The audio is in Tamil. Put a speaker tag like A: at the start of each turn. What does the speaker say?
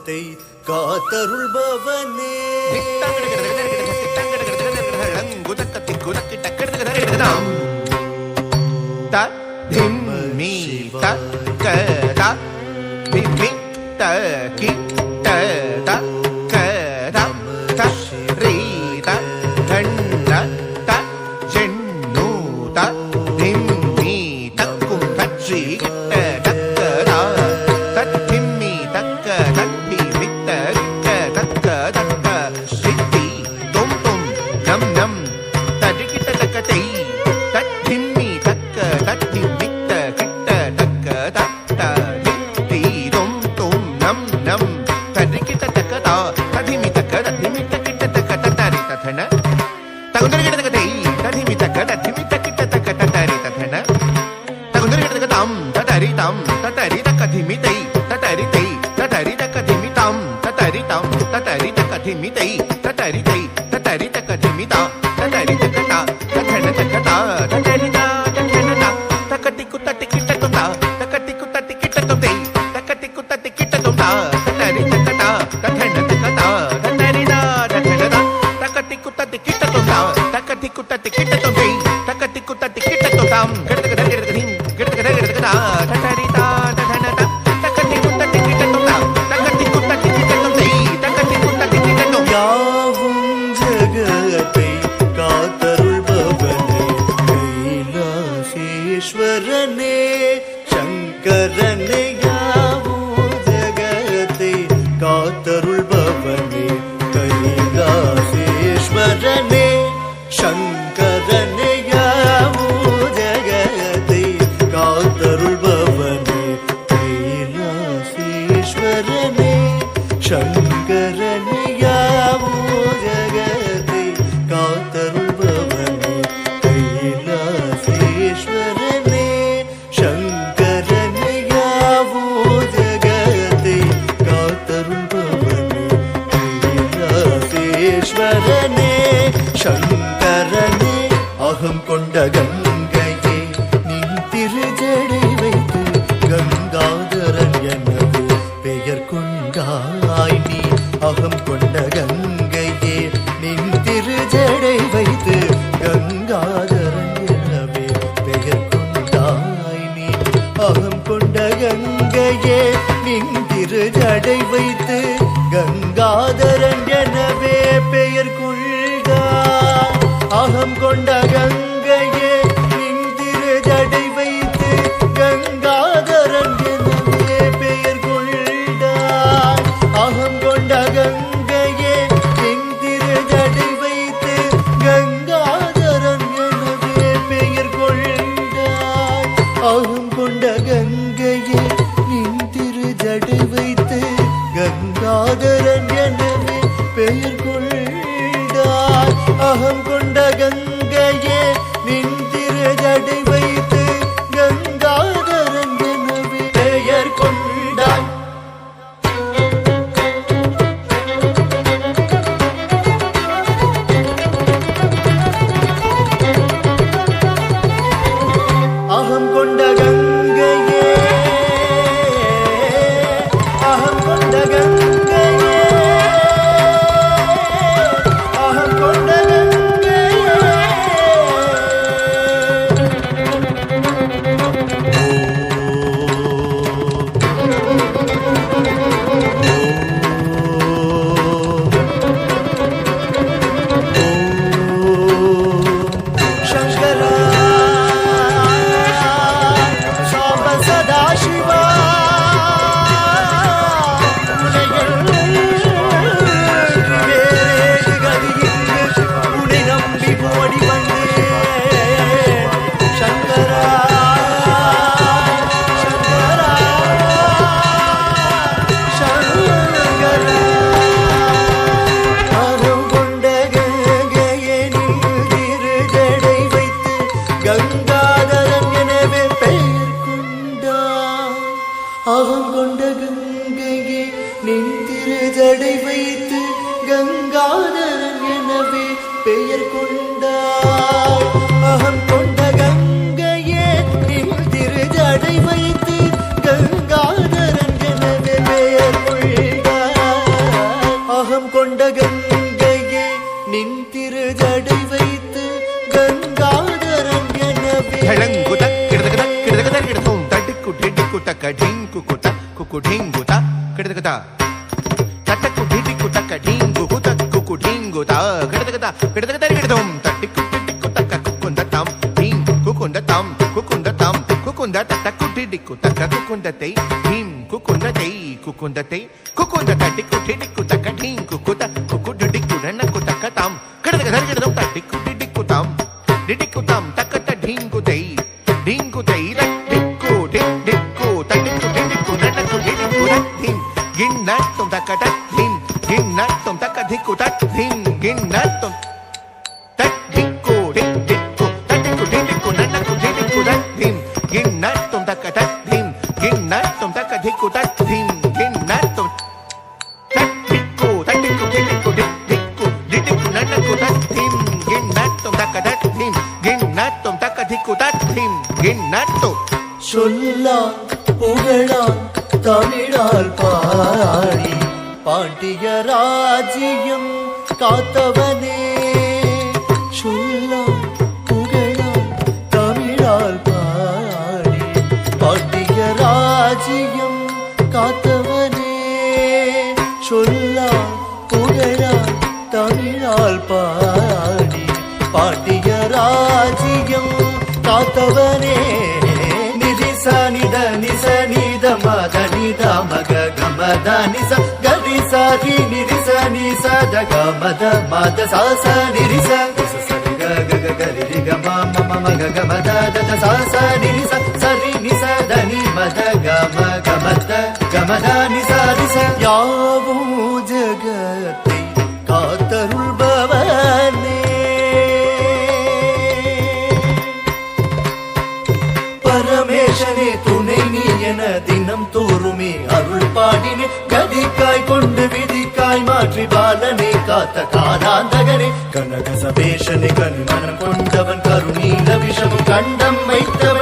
A: ஜகத்தை காத்தருள்பவனே
B: ஜடை வைத்து கங்காதரன் எனவே பெயர் கொள்க
A: தாகம் கொண்ட கங்கையே நின் திரு ஜடை வைத்து கங்காதரம் எனவே
B: தடுக்கு டிடிக்கு தக்க டிங்கு குட்ட குக்கு டிங்கு தா கிடக்குதா தட்டக்கு டிடிக்கு தக்க டிங்கு குட்ட குக்கு டிங்கு தா கிடக்குதா கிடக்கும் தட்டிக்கு டிடிக்கு தக்க குக்குந்த தாம் டிங் குக்குந்த தாம் குக்குந்த தட்டக்கு டிடிக்கு தக்க குக்குந்தத்தை டிம் குக்குந்தத்தை குக்குந்த தட்டிக்கு டிடிக்கு தக்க டிங்கு குட்ட குக்கு டிடிக்கு நன்னக்கு தக்க தாம் கிடக்கும் தட்டிக்கு டிடிக்கு தாம் தக்கட்ட டிங்கு தை டிக்கு டிடிக்கு தட்டிக்கு டிடிக்கு நன்னக்கு டிடிக்கு திம் கிண்ணட்டும் தக்கட்ட திம் கிண்ணட்டும் தக்க திக்கு திம் கிண்ணட்டும் தட்டிக்கு டிடிக்கு தட்டிக்கு டிடிக்கு நன்னக்கு டிடிக்கு திம் கிண்ணட்டும் தக்கட்ட திம் கிண்ணட்டும் தக்க திக்கு திம் கிண்ணட்டும் தட்டிக்கு டிடிக்கு டிடிக்கு நன்னக்கு திம் கிண்ணட்டும் தக்கட்ட திம் கிண்ணட்டும் தக்க திக்கு திம் கிண்ணட்டும்
A: சொல்லா புகழா தமிழால் பாடி பாண்டிய ராஜ்யம் காத்தவனே சொல்லா புகழா தமிழால் பாடி பாண்டிய ராஜ்யம் காத்தவனே சொல்லா புகழா தமிழால் பாடி பாண்டிய ராஜ்யம் காத்தவனே நித நிச நித மத நித மக கமத நிச கரி சரி நிரிச நிச ஜக மத மத சாச நிரிச சரி க க கரி ரி க ம ம மக கமத தத சாச நிரிச சரி நிச தனி மத கம கமத கமத நிச நிச யாவும் ஜகத்தை காத்தருள்பவனே பரமேசனே துணை நீ என தினம் தோறுமே அருள் பாடினே கதிக்காய் கொண்டு விதிக்காய் மாற்றி பாலனை காத்த காதாந்தகனே கனக சபேஷனை கனிமனம் கொண்டவன் கருணீல விஷம் கண்டம் வைத்தவன்